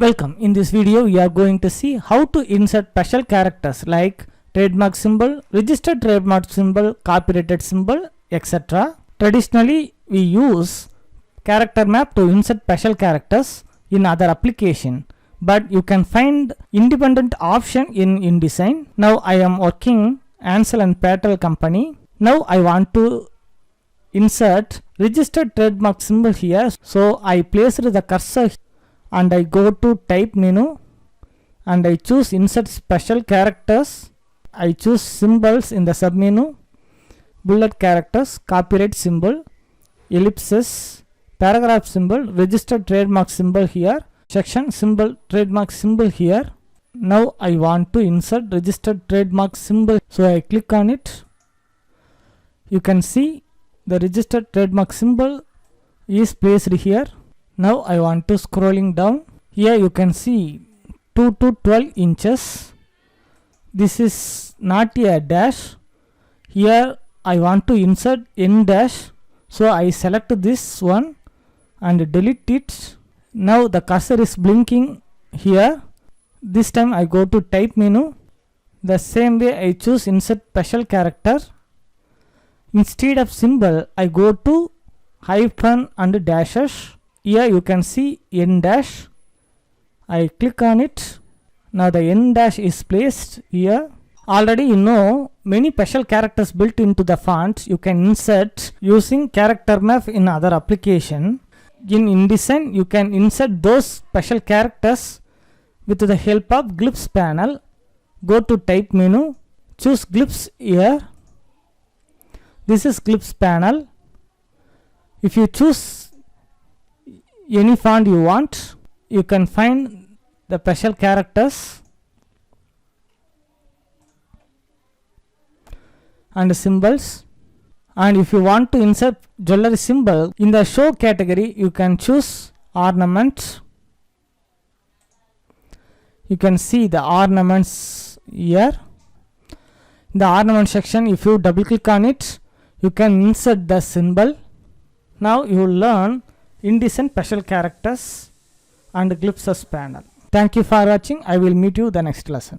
Welcome. In this video we are going to see how to insert special characters like trademark symbol, registered trademark symbol, copyrighted symbol, etc. Traditionally we use character map to insert special characters in other application, but you can find independent option in InDesign. Now I am working Ansel and Patel company. Now I want to insert registered trademark symbol here, so I placed the cursor and I go to type menu and I choose insert special characters. I choose symbols in the submenu, bullet characters, copyright symbol, ellipses, paragraph symbol, registered trademark symbol here, section symbol, trademark symbol here. Now I want to insert registered trademark symbol, so I click on it. You can see the registered trademark symbol is placed here. Now I want to scrolling down. Here you can see 2 to 12 inches. This is not a dash. Here I want to insert n dash, so I select this one and delete it. Now the cursor is blinking here. This time I go to type menu. The same way I choose insert special character. Instead of symbol I go to hyphen and dashes. Here you can see n dash. I click on it. Now the n dash is placed here. Already you know many special characters built into the font you can insert using character map in other application. In InDesign you can insert those special characters with the help of Glyphs panel. Go to type menu, choose Glyphs here. This is Glyphs panel. If you choose any font you want, you can find the special characters and symbols. And if you want to insert jewelry symbol in the show category, you can choose ornament. You can see the ornaments here. In the ornament section, if you double click on it, you can insert the symbol. Now you will learn InDesign special characters and Glyphs panel. Thank you for watching. I will meet you the next lesson.